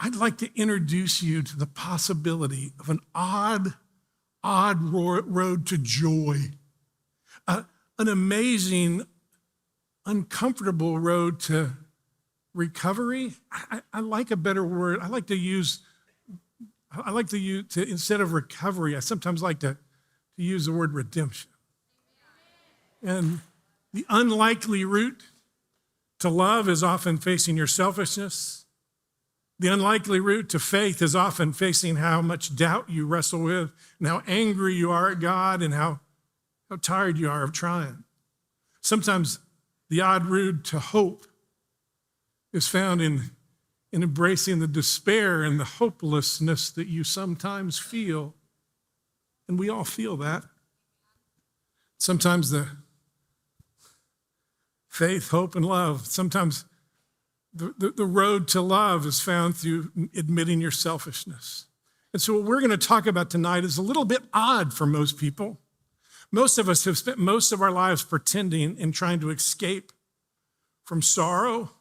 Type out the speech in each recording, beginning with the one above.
I'd like to introduce you to the possibility of an odd road to joy, an amazing, uncomfortable road to recovery. I like a better word. I like to use, instead of recovery, I sometimes like to use the word redemption. And the unlikely route to love is often facing your selfishness. The unlikely route to faith is often facing how much doubt you wrestle with and how angry you are at God and how tired you are of trying. Sometimes the odd route to hope is found in embracing the despair and the hopelessness that you sometimes feel. And we all feel that. Sometimes the faith, hope, and love. Sometimes the road to love is found through admitting your selfishness. And so what we're going to talk about tonight is a little bit odd for most people. Most of us have spent most of our lives pretending and trying to escape from sorrow.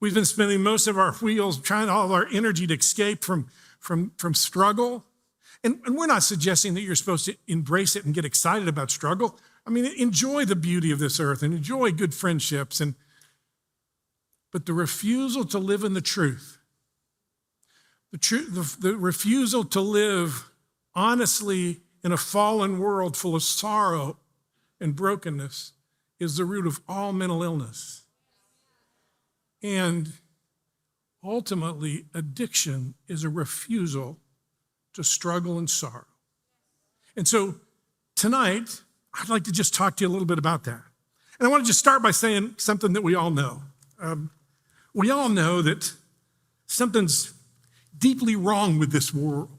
We've been spending most of our wheels trying all of our energy to escape from struggle. And we're not suggesting that you're supposed to embrace it and get excited about struggle. I mean, enjoy the beauty of this earth and enjoy good friendships. But the refusal to live in the truth, the refusal to live honestly in a fallen world full of sorrow and brokenness is the root of all mental illness. And ultimately, addiction is a refusal to struggle and sorrow. And so tonight, I'd like to just talk to you a little bit about that. And I want to just start by saying something that we all know. We all know that something's deeply wrong with this world.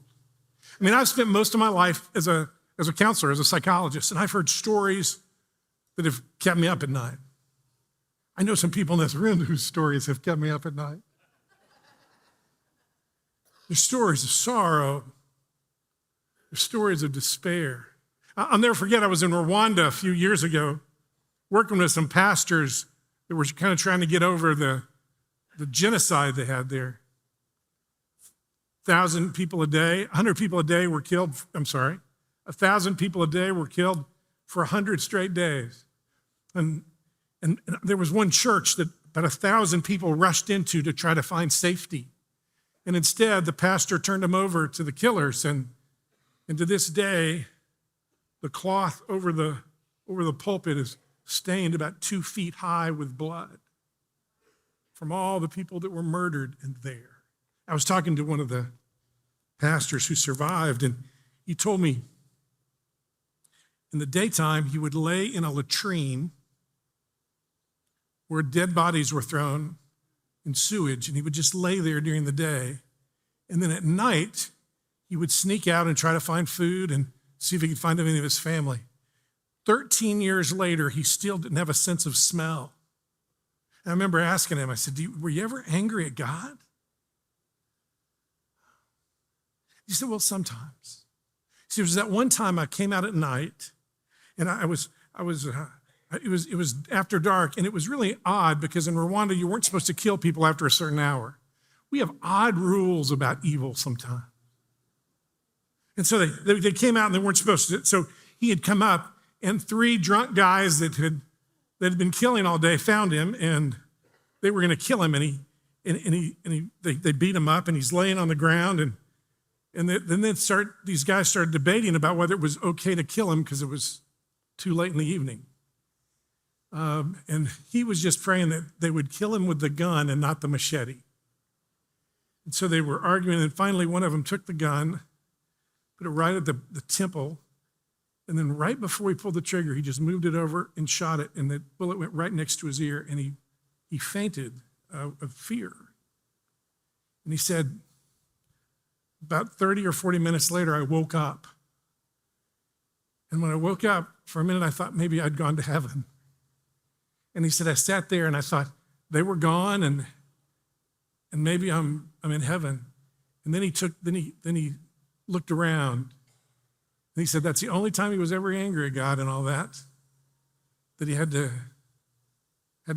I mean, I've spent most of my life as a counselor, as a psychologist, and I've heard stories that have kept me up at night. I know some people in this room whose stories have kept me up at night. There's stories of sorrow. There's stories of despair. I'll never forget, I was in Rwanda a few years ago working with some pastors that were kind of trying to get over the genocide they had there. 1,000 people a day, 100 people a day were killed. 1,000 people a day were killed for 100 straight days. And there was one church that about 1,000 people rushed into to try to find safety. And instead, the pastor turned them over to the killers. And to this day, the cloth over the pulpit is stained about 2 feet high with blood from all the people that were murdered in there. I was talking to one of the pastors who survived, and he told me in the daytime he would lay in a latrine where dead bodies were thrown in sewage, and he would just lay there during the day. And then at night, he would sneak out and try to find food and see if he could find any of his family. 13 years later, he still didn't have a sense of smell. And I remember asking him, I said, were you ever angry at God? He said, well, sometimes. He said, it was that one time I came out at night, and it was after dark, and it was really odd because in Rwanda, you weren't supposed to kill people after a certain hour. We have odd rules about evil sometimes. And so they came out and they weren't supposed to. So he had come up, and 3 drunk guys that had been killing all day found him, and they were going to kill him. They beat him up, and he's laying on the ground. And then these guys started debating about whether it was okay to kill him because it was too late in the evening. And he was just praying that they would kill him with the gun and not the machete. And so they were arguing, and finally one of them took the gun, put it right at the temple, and then right before he pulled the trigger, he just moved it over and shot it, and the bullet went right next to his ear, and he fainted of fear. And he said, about 30 or 40 minutes later, I woke up. And when I woke up, for a minute, I thought maybe I'd gone to heaven. And he said, I sat there and I thought they were gone, and maybe I'm in heaven. And then he looked around, and he said that's the only time he was ever angry at God and all that he had to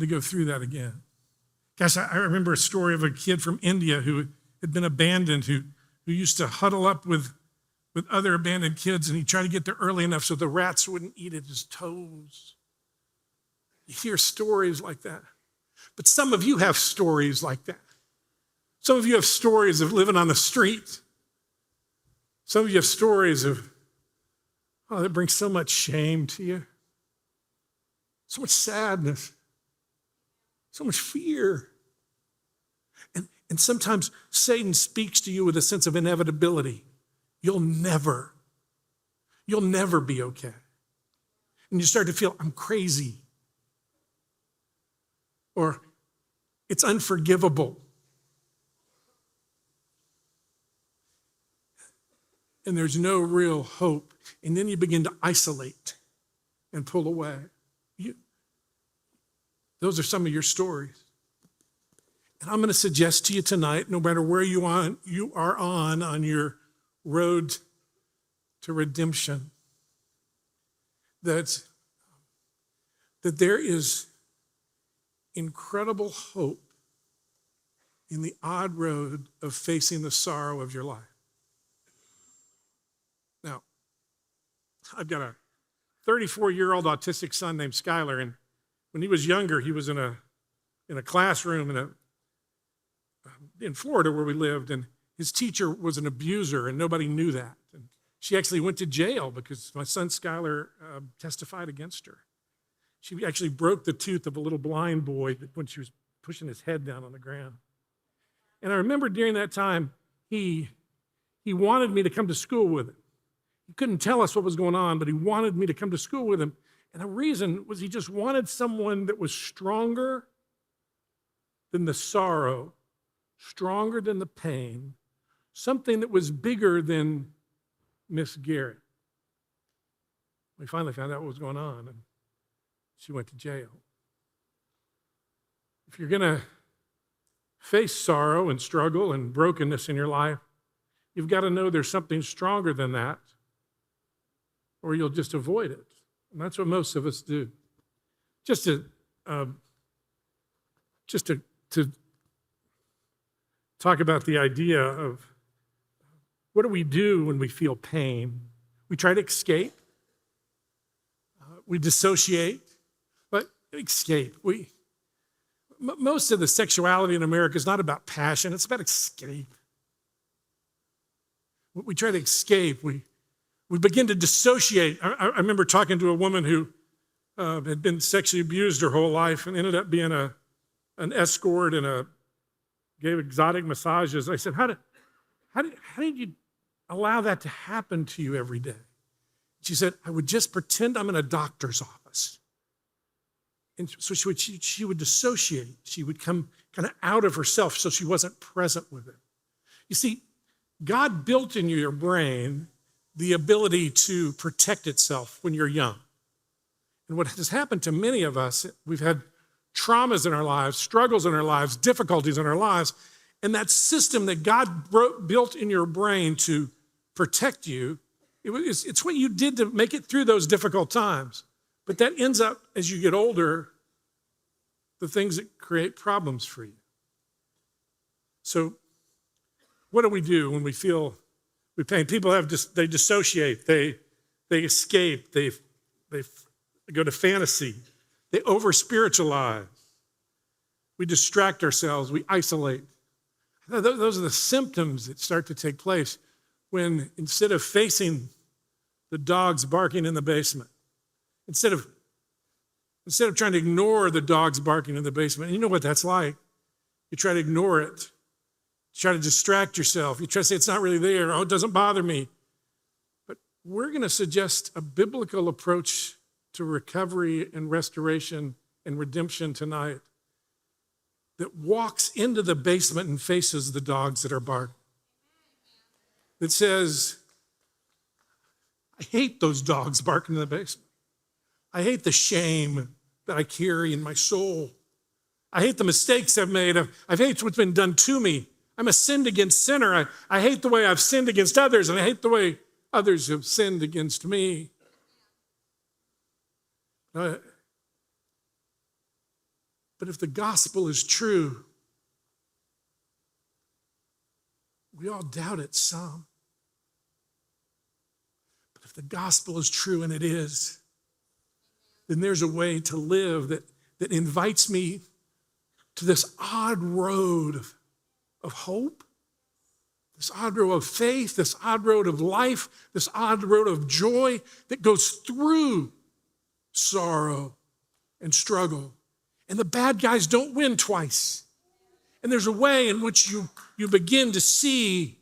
go through that again. Gosh, I remember a story of a kid from India who had been abandoned, who used to huddle up with other abandoned kids, and he'd try to get there early enough so the rats wouldn't eat at his toes. You hear stories like that. But some of you have stories like that. Some of you have stories of living on the street. Some of you have stories of, that brings so much shame to you. So much sadness. So much fear. And sometimes Satan speaks to you with a sense of inevitability. You'll never be okay. And you start to feel, I'm crazy. Or it's unforgivable. And there's no real hope. And then you begin to isolate and pull away. Those are some of your stories. And I'm going to suggest to you tonight, no matter where you are on your road to redemption, that there is incredible hope in the odd road of facing the sorrow of your life. Now, I've got a 34-year-old autistic son named Skylar, and when he was younger, he was in a classroom in Florida where we lived, and his teacher was an abuser, and nobody knew that. And she actually went to jail because my son Skylar testified against her. She actually broke the tooth of a little blind boy when she was pushing his head down on the ground. And I remember during that time, he wanted me to come to school with him. He couldn't tell us what was going on, but he wanted me to come to school with him. And the reason was he just wanted someone that was stronger than the sorrow, stronger than the pain, something that was bigger than Miss Garrett. We finally found out what was going on, and she went to jail. If you're going to face sorrow and struggle and brokenness in your life, you've got to know there's something stronger than that, or you'll just avoid it. And that's what most of us do. Just to talk about the idea of what do we do when we feel pain? We try to escape. We dissociate. But escape. Most of the sexuality in America is not about passion. It's about escape. We try to escape. We begin to dissociate. I remember talking to a woman who had been sexually abused her whole life and ended up being an escort and gave exotic massages. I said, how did you allow that to happen to you every day? She said, I would just pretend I'm in a doctor's office. And so she would dissociate. She would come kind of out of herself so she wasn't present with it. You see, God built in your brain the ability to protect itself when you're young. And what has happened to many of us, we've had traumas in our lives, struggles in our lives, difficulties in our lives, and that system that God built in your brain to protect you, it's what you did to make it through those difficult times. But that ends up, as you get older, the things that create problems for you. So what do we do when we feel pain? People they dissociate, they escape, they go to fantasy, they over-spiritualize. We distract ourselves, we isolate. Those are the symptoms that start to take place when instead of facing the dogs barking in the basement, instead of trying to ignore the dogs barking in the basement, and you know what that's like. You try to ignore it. You try to distract yourself. You try to say it's not really there. Oh, it doesn't bother me. But we're going to suggest a biblical approach to recovery and restoration and redemption tonight that walks into the basement and faces the dogs that are barking. That says, I hate those dogs barking in the basement. I hate the shame that I carry in my soul. I hate the mistakes I've made. I hate what's been done to me. I'm a sinned against sinner. I hate the way I've sinned against others, and I hate the way others have sinned against me. But if the gospel is true, We all doubt it some. But if the gospel is true, and it is, then there's a way to live that invites me to this odd road of hope, this odd road of faith, this odd road of life, this odd road of joy that goes through sorrow and struggle. And the bad guys don't win twice. And there's a way in which you begin to see,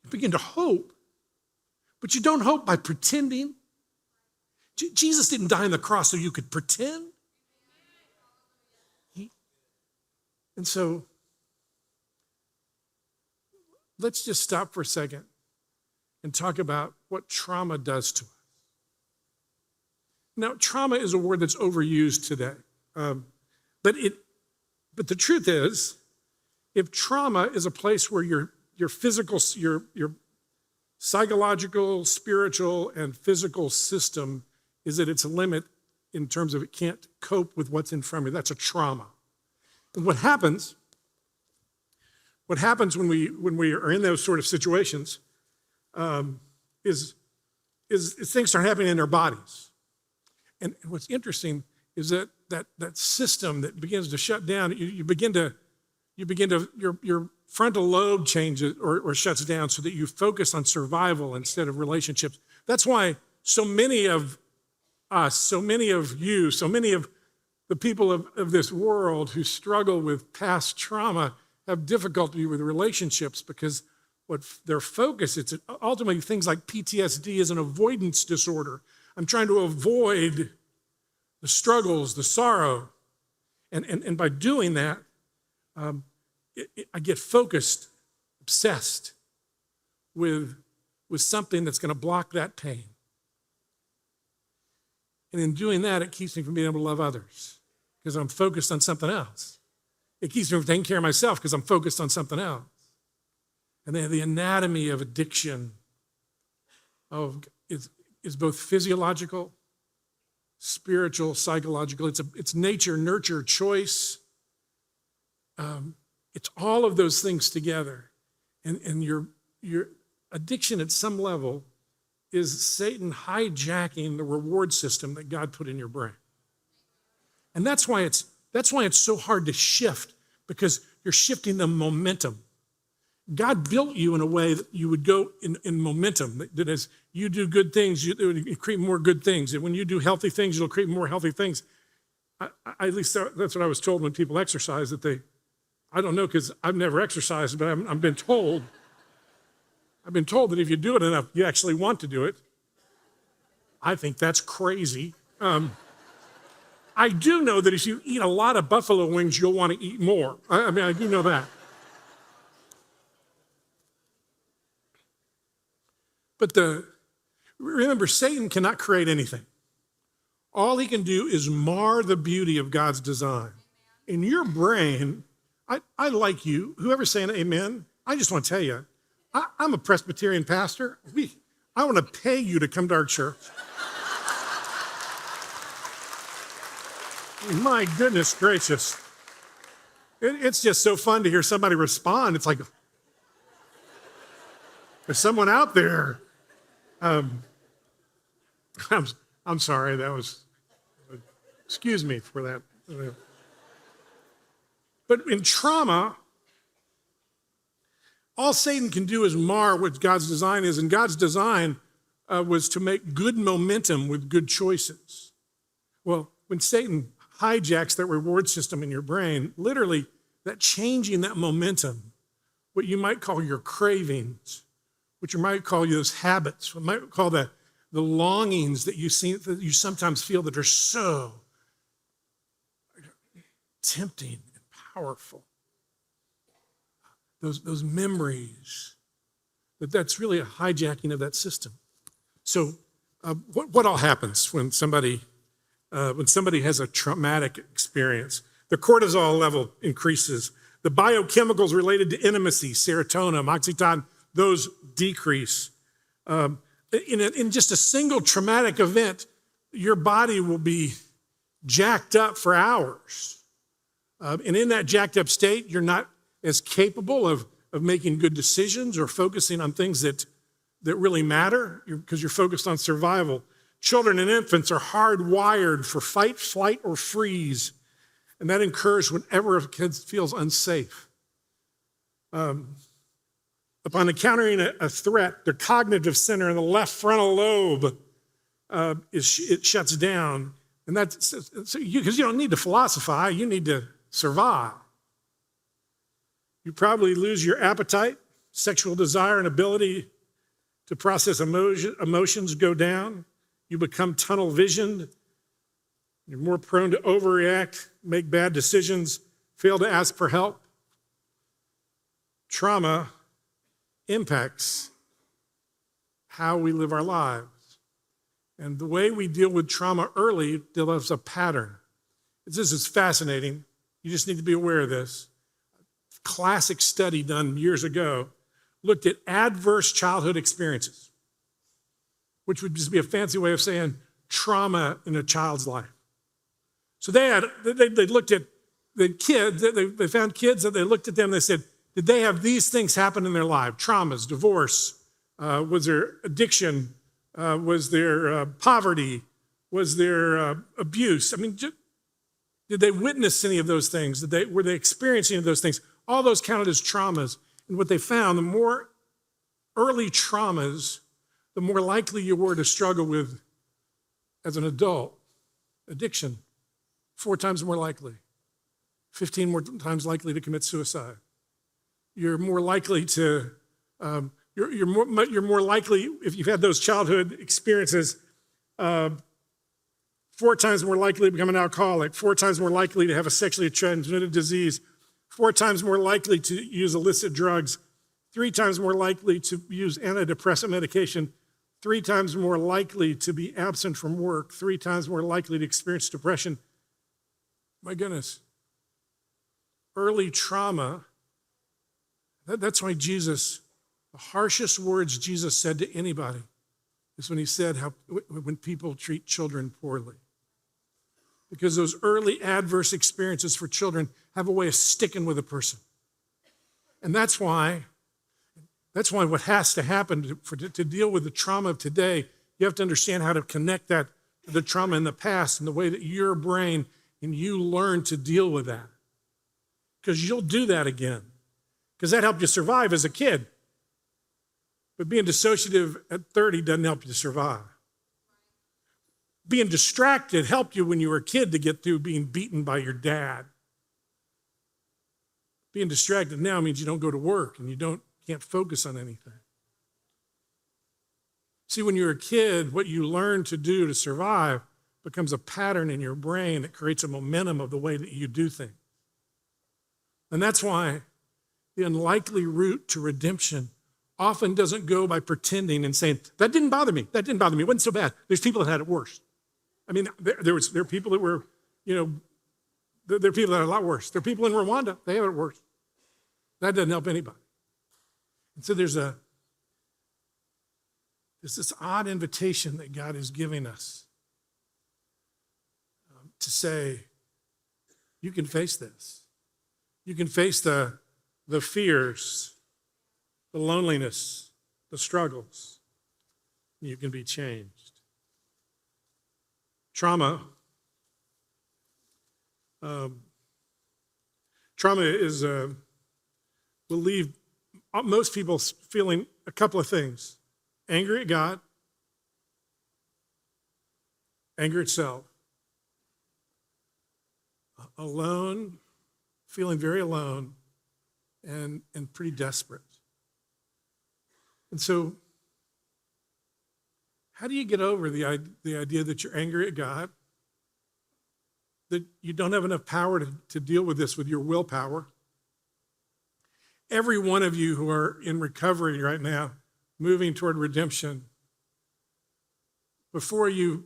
you begin to hope, but you don't hope by pretending. Jesus didn't die on the cross so you could pretend. And so, let's just stop for a second and talk about what trauma does to us. Now, trauma is a word that's overused today. But the truth is, if trauma is a place where your physical, your psychological, spiritual, and physical system is at its limit in terms of it can't cope with what's in front of you, that's a trauma. And what happens when we are in those sort of situations is things start happening in our bodies. And what's interesting is that system that begins to shut down, your frontal lobe changes or shuts down so that you focus on survival instead of relationships. That's why so many of us, so many of you, so many of the people of this world who struggle with past trauma have difficulty with relationships because what their focus, it's ultimately things like PTSD is an avoidance disorder. I'm trying to avoid the struggles, the sorrow. And by doing that, I get focused, obsessed with something that's going to block that pain. And in doing that, it keeps me from being able to love others because I'm focused on something else. It keeps me from taking care of myself because I'm focused on something else. And then the anatomy of addiction is both physiological, spiritual, psychological. It's nature, nurture, choice. It's all of those things together. And your addiction at some level is Satan hijacking the reward system that God put in your brain. And that's why it's so hard to shift, because you're shifting the momentum. God built you in a way that you would go in momentum, that as you do good things, you create more good things. And when you do healthy things, you'll create more healthy things. At least that's what I was told when people exercise, I don't know because I've never exercised, but I've been told that if you do it enough, you actually want to do it. I think that's crazy. I do know that if you eat a lot of buffalo wings, you'll want to eat more. I do know that. But remember, Satan cannot create anything. All he can do is mar the beauty of God's design. In your brain, I like you. Whoever's saying amen, I just want to tell you, I'm a Presbyterian pastor. I want to pay you to come to our church. My goodness gracious. It's just so fun to hear somebody respond. It's like, there's someone out there. I'm sorry, excuse me for that. But in trauma, all Satan can do is mar what God's design is. And God's design was to make good momentum with good choices. Well, when Satan hijacks that reward system in your brain, literally that changing that momentum, what you might call your cravings, what you might call those habits, what you might call the longings that you sometimes feel that are so tempting and powerful. Those memories, that's really a hijacking of that system. So what all happens when somebody has a traumatic experience? The cortisol level increases. The biochemicals related to intimacy, serotonin, oxytocin, those decrease. In just a single traumatic event, your body will be jacked up for hours. And in that jacked up state, you're not as capable of of making good decisions or focusing on things that really matter because you're focused on survival. Children and infants are hardwired for fight, flight, or freeze, and that occurs whenever a kid feels unsafe. Upon encountering a threat, their cognitive center in the left frontal lobe it shuts down, and that's because you don't need to philosophize, you need to survive. You probably lose your appetite, sexual desire, and ability to process emotions go down. You become tunnel visioned. You're more prone to overreact, make bad decisions, fail to ask for help. Trauma impacts how we live our lives. And the way we deal with trauma early develops a pattern. This is fascinating. You just need to be aware of this. A classic study done years ago looked at adverse childhood experiences, which would just be a fancy way of saying trauma in a child's life. So they looked at the kids, they found kids, and they looked at them and they said, did they have these things happen in their life? Traumas, divorce, was there addiction, was there poverty, was there abuse? I mean, did they witness any of those things? Were they experiencing any of those things? All those counted as traumas. And what they found, the more early traumas, the more likely you were to struggle with as an adult. Addiction, 4 times more likely. 15 more times likely to commit suicide. You're more likely to, you're more likely, if you've had those childhood experiences, 4 times more likely to become an alcoholic, 4 times more likely to have a sexually transmitted disease, 4 times more likely to use illicit drugs, 3 times more likely to use antidepressant medication, 3 times more likely to be absent from work, 3 times more likely to experience depression. My goodness. Early trauma. That's why Jesus, the harshest words Jesus said to anybody is when he said when people treat children poorly. Because those early adverse experiences for children have a way of sticking with a person. And that's why what has to happen to deal with the trauma of today, you have to understand how to connect that to the trauma in the past and the way that your brain and you learn to deal with that. Because you'll do that again. Because that helped you survive as a kid. But being dissociative at 30 doesn't help you survive. Being distracted helped you when you were a kid to get through being beaten by your dad. Being distracted now means you don't go to work and you can't focus on anything. See, when you're a kid, what you learn to do to survive becomes a pattern in your brain that creates a momentum of the way that you do things. And that's why the unlikely route to redemption often doesn't go by pretending and saying, that didn't bother me. That didn't bother me. It wasn't so bad. There's people that had it worse. I mean, there are people that were, there are people that are a lot worse. There are people in Rwanda, they have it worse. That doesn't help anybody. And so there's this odd invitation that God is giving us to say, you can face this. You can face the fears, the loneliness, the struggles. You can be changed. Trauma is will leave most people feeling a couple of things. Angry at God, anger itself, alone, feeling very alone, and pretty desperate. And so, how do you get over the idea that you're angry at God, that you don't have enough power to deal with this with your willpower? Every one of you who are in recovery right now, moving toward redemption, before you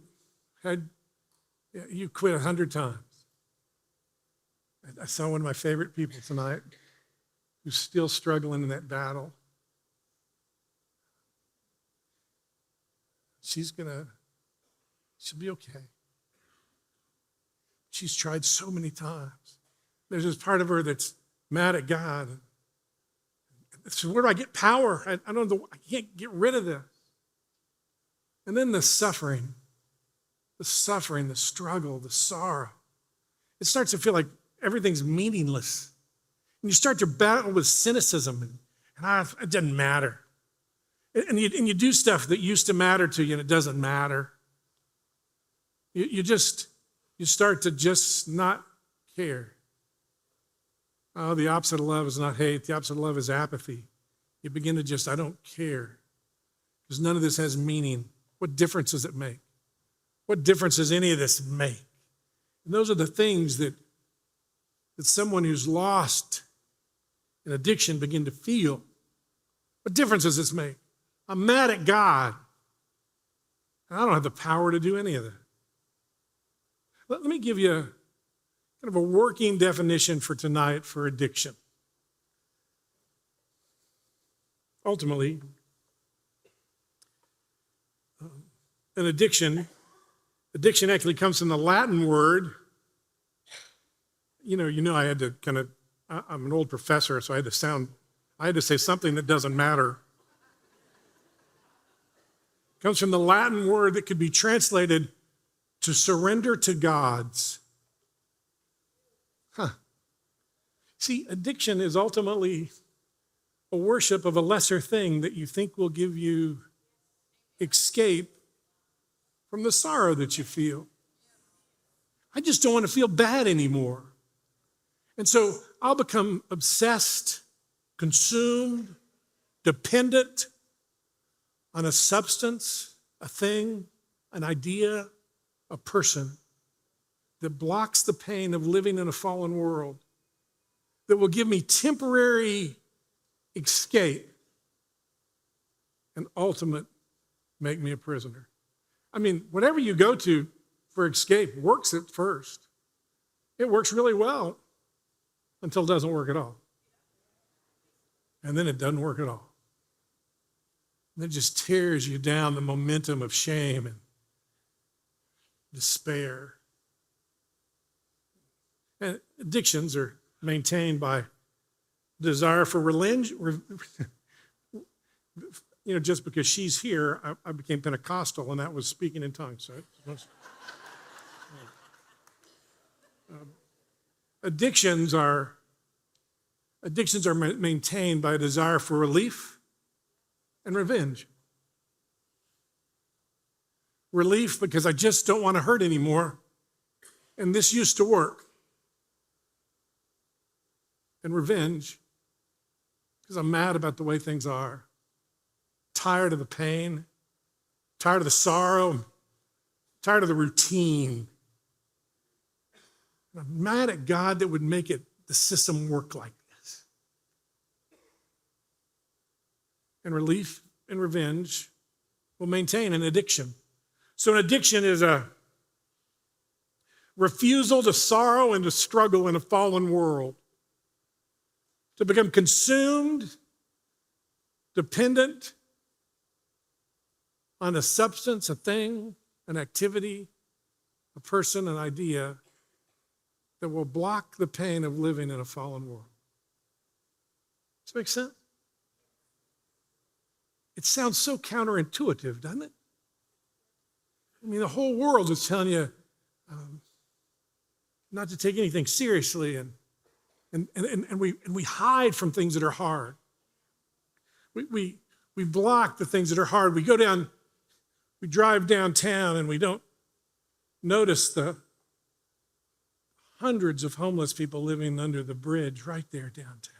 quit 100 times. I saw one of my favorite people tonight who's still struggling in that battle. She'll be okay. She's tried so many times. There's this part of her that's mad at God. So where do I get power? I don't know. I can't get rid of this. And then the suffering, the struggle, the sorrow. It starts to feel like everything's meaningless. And you start to battle with cynicism, and it doesn't matter. And you do stuff that used to matter to you, and it doesn't matter. You start to just not care. Oh, the opposite of love is not hate. The opposite of love is apathy. You begin to just, I don't care. Because none of this has meaning. What difference does it make? What difference does any of this make? And those are the things that someone who's lost in addiction begin to feel. What difference does this make? I'm mad at God. And I don't have the power to do any of that. Let me give you kind of a working definition for tonight for addiction. Ultimately, an addiction actually comes from the Latin word. You know, I had to I'm an old professor, so I had to say something that doesn't matter. It comes from the Latin word that could be translated to surrender to gods. See, addiction is ultimately a worship of a lesser thing that you think will give you escape from the sorrow that you feel. I just don't want to feel bad anymore. And so I'll become obsessed, consumed, dependent on a substance, a thing, an idea, a person that blocks the pain of living in a fallen world, that will give me temporary escape and ultimate make me a prisoner. I mean, whatever you go to for escape works at first. It works really well until it doesn't work at all. And then it doesn't work at all. And it just tears you down, the momentum of shame and despair. And addictions are maintained by desire for religion. Just because she's here, I became Pentecostal, and that was speaking in tongues. So addictions are maintained by a desire for relief and revenge. Relief because I just don't want to hurt anymore, and this used to work. And revenge because I'm mad about the way things are. Tired of the pain, tired of the sorrow, tired of the routine. And I'm mad at God that would make the system work like this. And relief and revenge will maintain an addiction. So an addiction is a refusal to sorrow and to struggle in a fallen world. To become consumed, dependent on a substance, a thing, an activity, a person, an idea that will block the pain of living in a fallen world. Does that make sense? It sounds so counterintuitive, doesn't it? I mean, the whole world is telling you not to take anything seriously, and we hide from things that are hard. We block the things that are hard. We drive downtown and we don't notice the hundreds of homeless people living under the bridge right there downtown.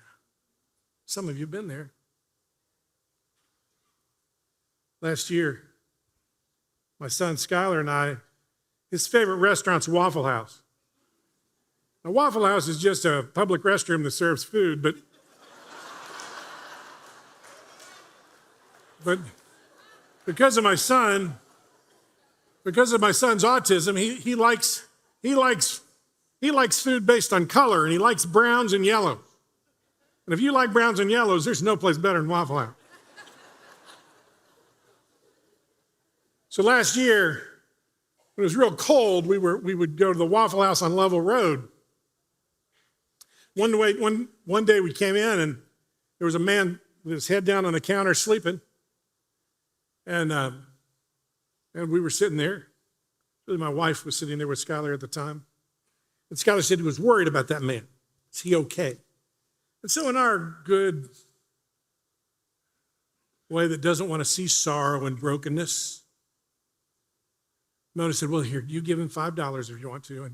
Some of you have been there. Last year, my son Skylar and I, his favorite restaurant's Waffle House. Now, Waffle House is just a public restroom that serves food, but because of my son's autism, he likes food based on color, and he likes browns and yellows. And if you like browns and yellows, there's no place better than Waffle House. So last year, when it was real cold, we would go to the Waffle House on Lovell Road. One day we came in, and there was a man with his head down on the counter sleeping. And we were sitting there. Really, my wife was sitting there with Skylar at the time. And Skylar said he was worried about that man. Is he okay? And so in our good way that doesn't want to see sorrow and brokenness, Mona said, well, here, you give him $5 if you want to,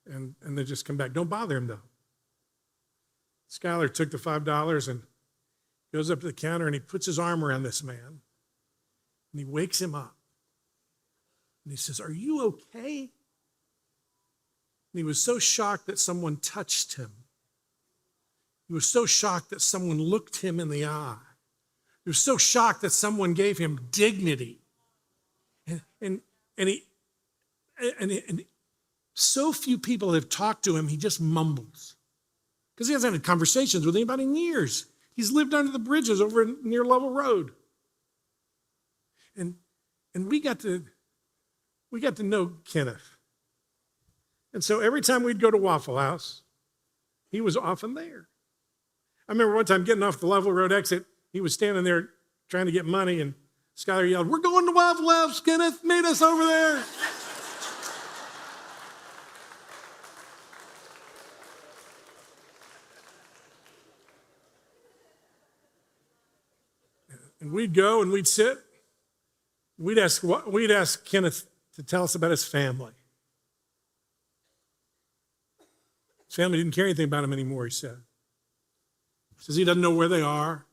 and then just come back. Don't bother him, though. Skylar took the $5 and goes up to the counter, and he puts his arm around this man, and he wakes him up. And he says, are you okay? And he was so shocked that someone touched him. He was so shocked that someone looked him in the eye. He was so shocked that someone gave him dignity. And so few people have talked to him, he just mumbles. Because he hasn't had conversations with anybody in years. He's lived under the bridges over near Level Road. And we got to know Kenneth. And so every time we'd go to Waffle House, he was often there. I remember one time getting off the Level Road exit, he was standing there trying to get money, and Skylar yelled, we're going to Waffle House, Kenneth, meet us over there. And we'd go and we'd sit. We'd ask Kenneth to tell us about his family. His family didn't care anything about him anymore, he said. He says he doesn't know where they are.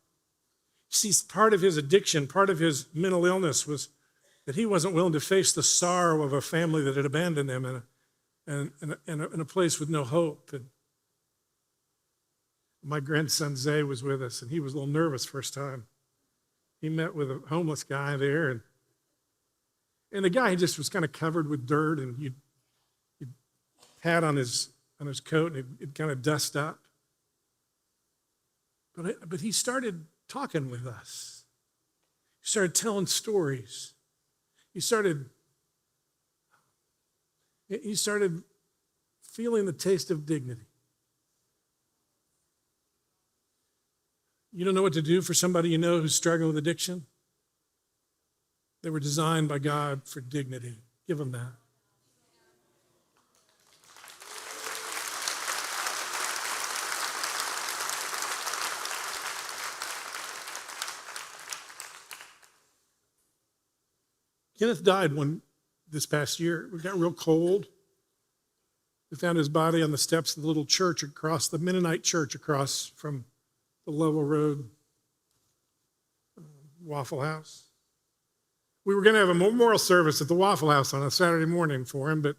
He sees part of his addiction, part of his mental illness was that he wasn't willing to face the sorrow of a family that had abandoned him in a place with no hope. And my grandson Zay was with us, and he was a little nervous first time. He met with a homeless guy there, and the guy just was kind of covered with dirt, and you'd pat on his coat, and it'd kind of dust up. But he started talking with us. He started telling stories. He started feeling the taste of dignity. You don't know what to do for somebody you know who's struggling with addiction? They were designed by God for dignity. Give them that. Kenneth died this past year. It got real cold. We found his body on the steps of the little church across, the Mennonite church across from the Level Road Waffle House. We were going to have a memorial service at the Waffle House on a Saturday morning for him, but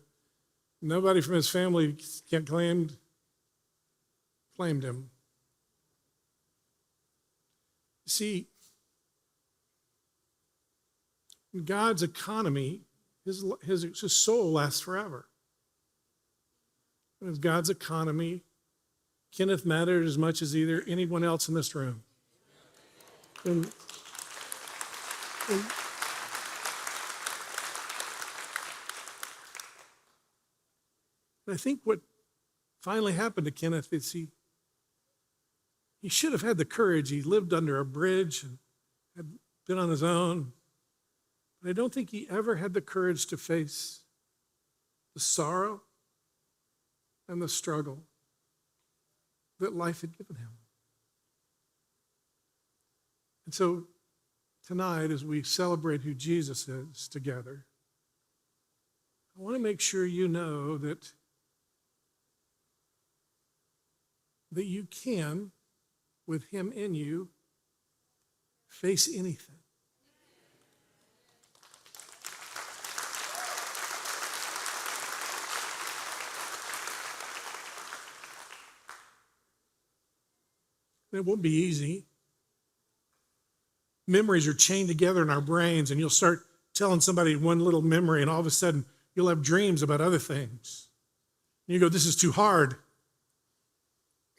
nobody from his family claimed him. See, in God's economy, his soul lasts forever. And in God's economy, Kenneth mattered as much as anyone else in this room. And I think what finally happened to Kenneth is he should have had the courage. He lived under a bridge and had been on his own. But I don't think he ever had the courage to face the sorrow and the struggle that life had given him. And so tonight, as we celebrate who Jesus is together, I want to make sure you know that you can, with him in you, face anything. It won't be easy. Memories are chained together in our brains, and you'll start telling somebody one little memory, and all of a sudden you'll have dreams about other things. And you go, this is too hard.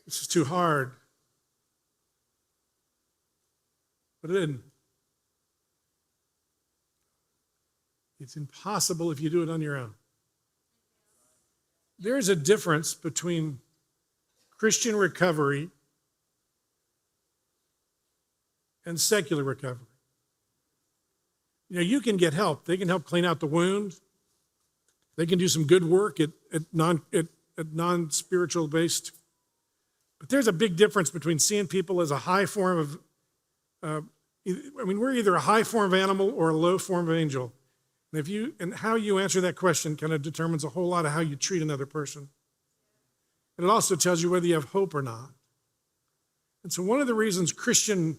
This is too hard. But it isn't. It's impossible if you do it on your own. There is a difference between Christian recovery and secular recovery. You know, you can get help. They can help clean out the wound. They can do some good work at non-spiritual based. But there's a big difference between seeing people as a high form of, we're either a high form of animal or a low form of angel. And how you answer that question kind of determines a whole lot of how you treat another person. And it also tells you whether you have hope or not. And so one of the reasons Christian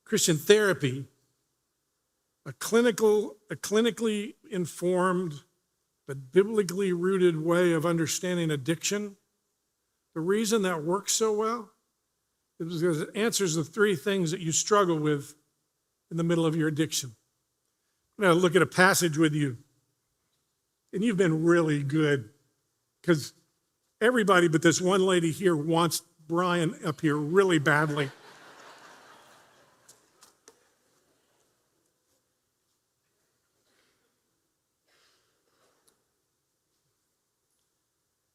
therapy, a clinically informed but biblically rooted way of understanding addiction, the reason that works so well is because it answers the three things that you struggle with in the middle of your addiction. I'm going to look at a passage with you, and you've been really good because everybody but this one lady here wants Brian up here really badly.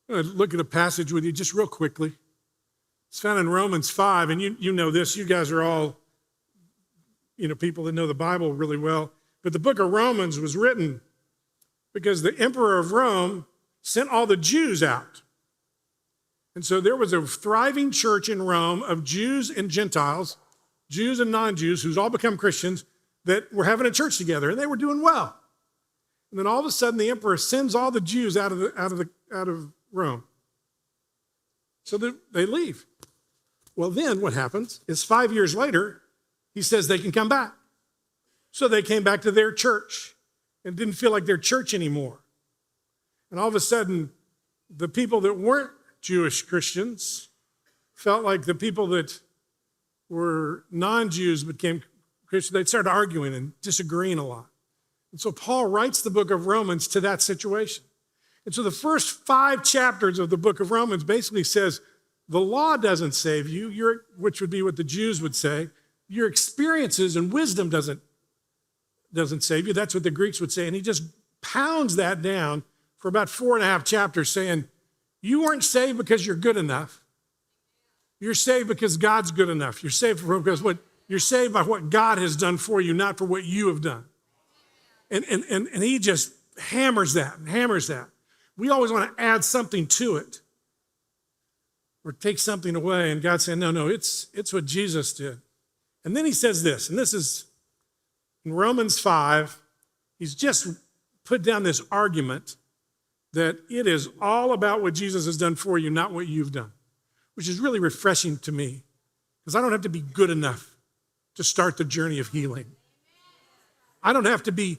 I'm going to look at a passage with you just real quickly. It's found in Romans 5, and you know this. You guys are all, people that know the Bible really well. But the book of Romans was written because the emperor of Rome sent all the Jews out. And so there was a thriving church in Rome of Jews and Gentiles, Jews and non-Jews, who's all become Christians, that were having a church together, and they were doing well. And then all of a sudden, the emperor sends all the Jews out of Rome. So they leave. Well, then what happens is 5 years later, he says they can come back. So they came back to their church and didn't feel like their church anymore. And all of a sudden, the people that weren't Jewish Christians felt like the people that were non-Jews became Christians. They started arguing and disagreeing a lot. And so Paul writes the book of Romans to that situation. And so the first 5 chapters of the book of Romans basically says, the law doesn't save you, which would be what the Jews would say. Your experiences and wisdom doesn't save you. That's what the Greeks would say. And he just pounds that down for about 4.5 chapters saying, you weren't saved because you're good enough. You're saved because God's good enough. You're saved you're saved by what God has done for you, not for what you have done. And he just hammers that. We always want to add something to it or take something away. And God said, no, it's what Jesus did. And then he says this, and this is in Romans 5. He's just put down this argument that it is all about what Jesus has done for you, not what you've done, which is really refreshing to me because I don't have to be good enough to start the journey of healing. I don't have to be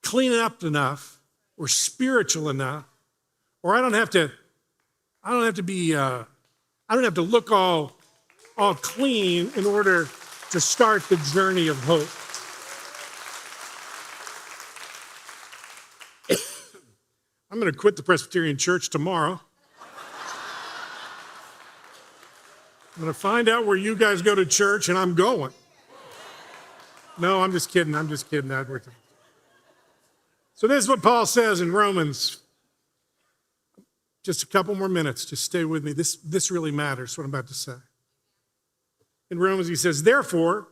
clean up enough or spiritual enough, or I don't have to look all clean in order to start the journey of hope. I'm going to quit the Presbyterian Church tomorrow. I'm going to find out where you guys go to church, and I'm going. No, I'm just kidding. So this is what Paul says in Romans. Just a couple more minutes. Just stay with me. This really matters, what I'm about to say. In Romans, he says, therefore,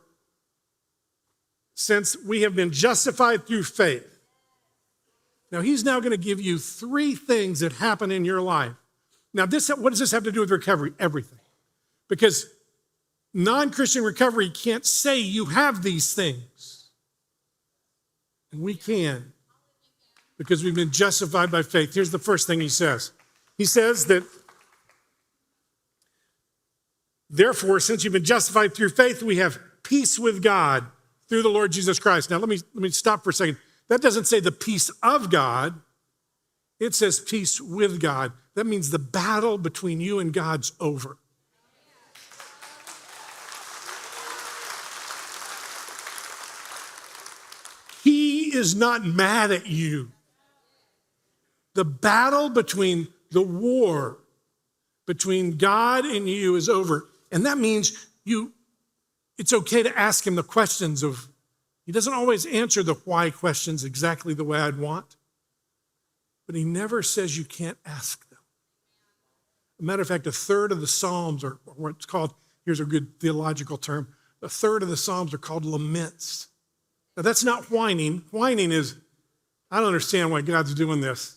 since we have been justified through faith. Now, he's now going to give you 3 things that happen in your life. Now, what does this have to do with recovery? Everything. Because non-Christian recovery can't say you have these things. And we can, because we've been justified by faith. Here's the first thing he says. He says that, therefore, since you've been justified through faith, we have peace with God through the Lord Jesus Christ. Now, let me stop for a second. That doesn't say the peace of God. It says peace with God. That means the battle between you and God's over. He is not mad at you. The battle the war between God and you is over. And that means it's okay to ask him the questions of, he doesn't always answer the why questions exactly the way I'd want, but he never says you can't ask them. As a matter of fact, 1/3 of the Psalms are what's called, here's a good theological term, A third of the Psalms are called laments. Now, that's not whining. Whining is, I don't understand why God's doing this,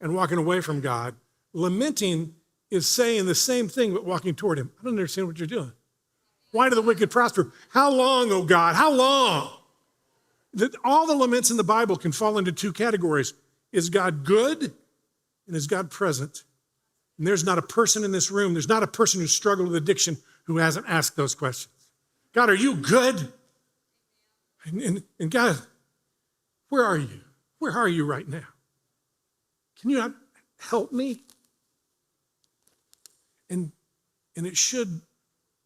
and walking away from God. Lamenting is saying the same thing but walking toward him. I don't understand what you're doing. Why do the wicked prosper? How long, oh God? How long? All the laments in the Bible can fall into two categories. Is God good and is God present? And there's not a person in this room, there's not a person who struggled with addiction who hasn't asked those questions. God, are you good? And God, where are you? Where are you right now? Can you not help me? And it should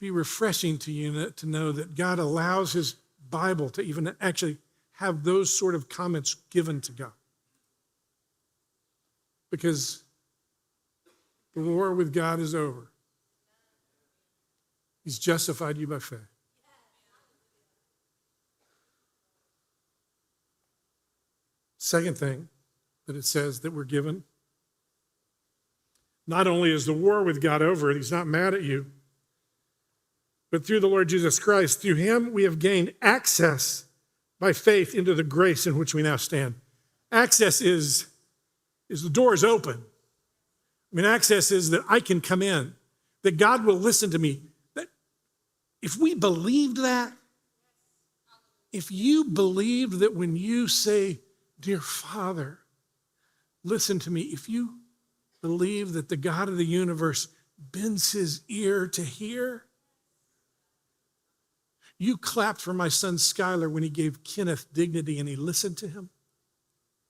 be refreshing to you to know that God allows his Bible to even actually have those sort of comments given to God. Because the war with God is over. He's justified you by faith. Second thing that it says that we're given, not only is the war with God over and he's not mad at you, but through the Lord Jesus Christ, through him we have gained access by faith into the grace in which we now stand. Access is the door is open. I mean, access is that I can come in, that God will listen to me. That if we believed that, if you believed that when you say, dear Father, listen to me, if you believe that the God of the universe bends his ear to hear, you clapped for my son Skylar when he gave Kenneth dignity and he listened to him.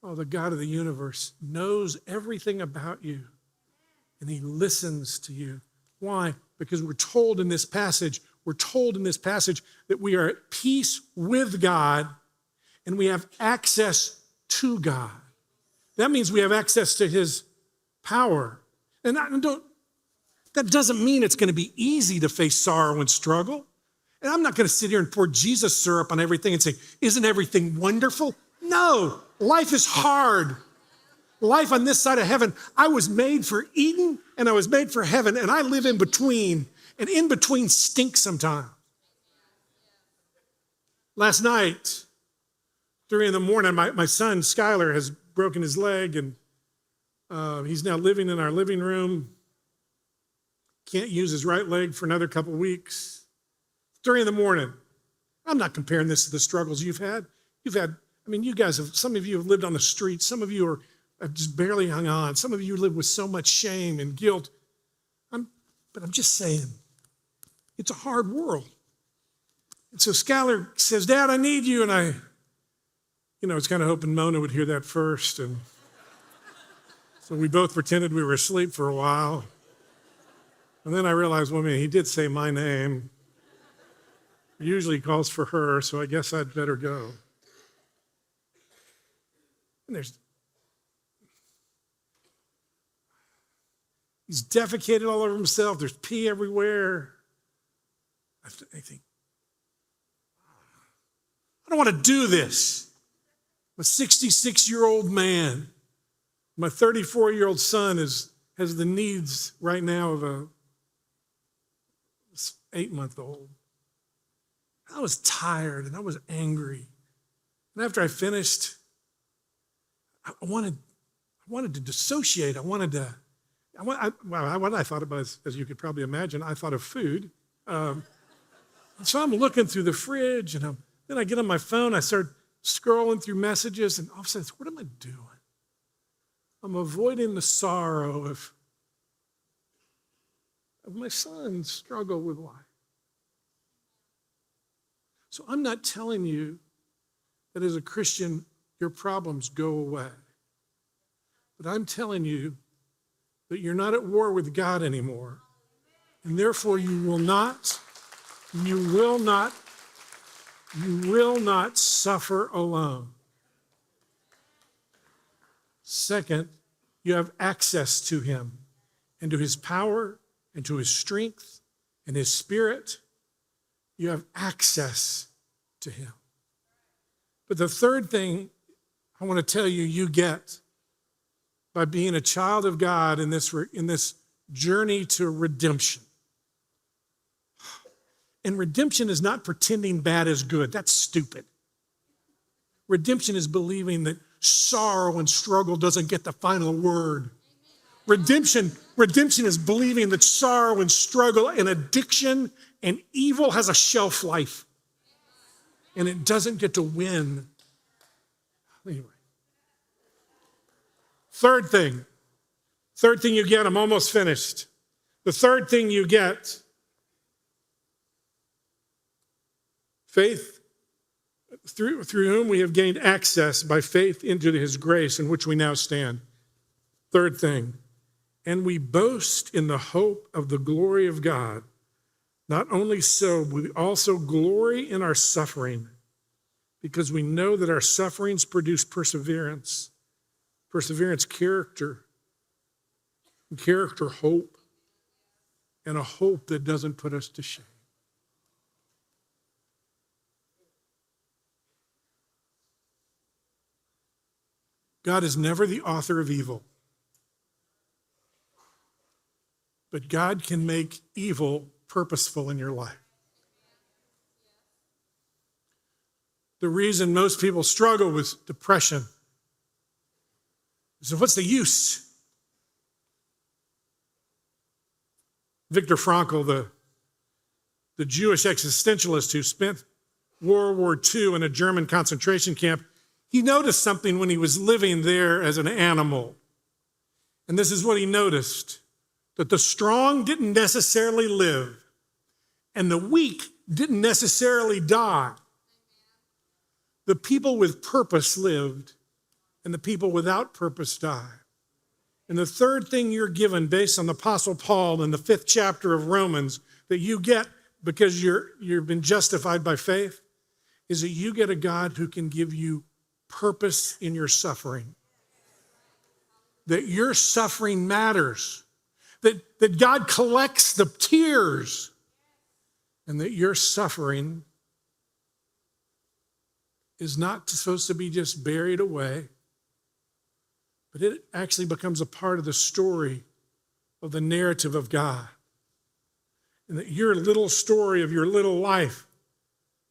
Oh, the God of the universe knows everything about you and he listens to you. Why? Because we're told in this passage that we are at peace with God and we have access to God. That means we have access to his power. And that doesn't mean it's going to be easy to face sorrow and struggle. And I'm not going to sit here and pour Jesus syrup on everything and say, isn't everything wonderful? No, life is hard. Life on this side of heaven, I was made for Eden and I was made for heaven and I live in between, and in between stinks sometimes. Last night, 3 in the morning, my son Skylar has broken his leg and he's now living in our living room. Can't use his right leg for another couple weeks. 3 in the morning. I'm not comparing this to the struggles you've had. You guys have, some of you have lived on the streets. Some of you have just barely hung on. Some of you live with so much shame and guilt. But I'm just saying, it's a hard world. And so Skylar says, Dad, I need you. And I was kind of hoping Mona would hear that first. And so we both pretended we were asleep for a while. And then I realized, well, man, he did say my name. He usually calls for her, so I guess I'd better go. And he's defecated all over himself. There's pee everywhere. I think, I don't want to do this. I'm a 66-year-old man. My 34-year-old son has the needs right now of a 8-month-old. I was tired and I was angry. And after I finished, I wanted to dissociate. What I thought about, as you could probably imagine, I thought of food. So I'm looking through the fridge and then I get on my phone, I start scrolling through messages, and all of a sudden, what am I doing? I'm avoiding the sorrow of my son's struggle with life. So I'm not telling you that as a Christian, your problems go away. But I'm telling you that you're not at war with God anymore. And therefore you will not suffer alone. Second, you have access to him and to his power and to his strength and his spirit. You have access to him. But the third thing I want to tell you, you get by being a child of God in this journey to redemption, And redemption is not pretending bad is good. That's stupid. Redemption is believing that sorrow and struggle doesn't get the final word. Redemption is believing that sorrow and struggle and addiction and evil has a shelf life. And it doesn't get to win. Anyway. Third thing you get, I'm almost finished. The third thing you get, faith, through whom we have gained access by faith into his grace in which we now stand. Third thing, and we boast in the hope of the glory of God. Not only so, we also glory in our suffering, because we know that our sufferings produce perseverance. Perseverance, character. And character, hope. And a hope that doesn't put us to shame. God is never the author of evil. But God can make evil purposeful in your life. The reason most people struggle with depression is, what's the use? Viktor Frankl, the Jewish existentialist who spent World War II in a German concentration camp, he noticed something when he was living there as an animal. And this is what he noticed, that the strong didn't necessarily live, and the weak didn't necessarily die. The people with purpose lived, and the people without purpose died. And the third thing you're given based on the Apostle Paul in the 5th chapter of Romans that you get because you've been justified by faith is that you get a God who can give you purpose in your suffering. That your suffering matters. That God collects the tears. And that your suffering is not supposed to be just buried away, but it actually becomes a part of the story of the narrative of God. And that your little story of your little life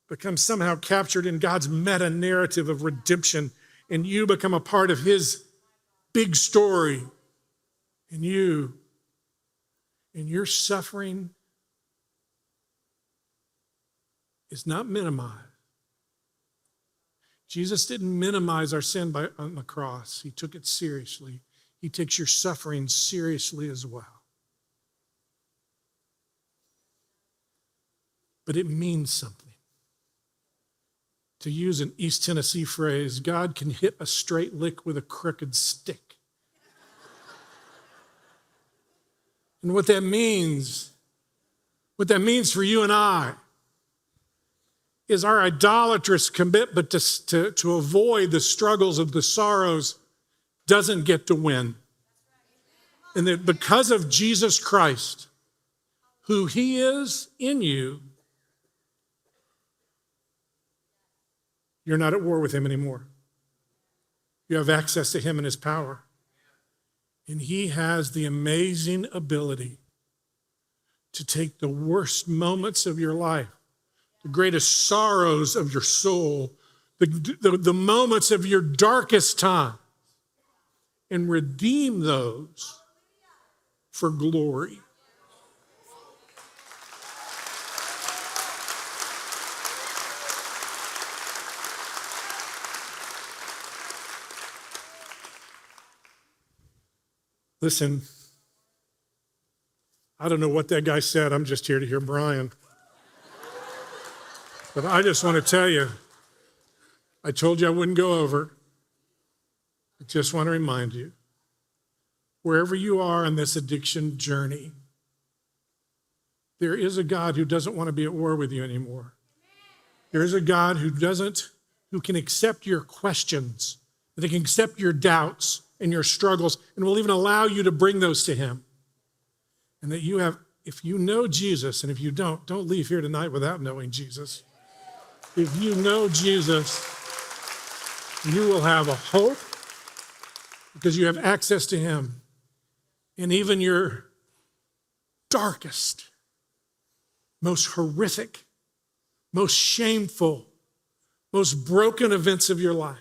becomes somehow captured in God's meta-narrative of redemption, and you become a part of his big story. And your suffering is not minimized. Jesus didn't minimize our sin on the cross. He took it seriously. He takes your suffering seriously as well. But it means something. To use an East Tennessee phrase, God can hit a straight lick with a crooked stick. And what that means for you and I is our idolatrous commitment to avoid the struggles of the sorrows doesn't get to win. And that because of Jesus Christ, who he is in you, you're not at war with him anymore. You have access to him and his power. And he has the amazing ability to take the worst moments of your life, the greatest sorrows of your soul, the moments of your darkest time, and redeem those for glory. Listen, I don't know what that guy said. I'm just here to hear Brian. But I just want to tell you, I told you I wouldn't go over. I just want to remind you, wherever you are on this addiction journey, there is a God who doesn't want to be at war with you anymore. There is a God who can accept your questions, that he can accept your doubts and your struggles, and will even allow you to bring those to him. And that you have, if you know Jesus, and if you don't leave here tonight without knowing Jesus. If you know Jesus, you will have a hope because you have access to him. And even your darkest most horrific, most shameful, most broken events of your life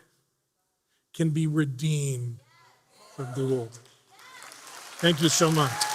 can be redeemed from the Lord. Thank you so much.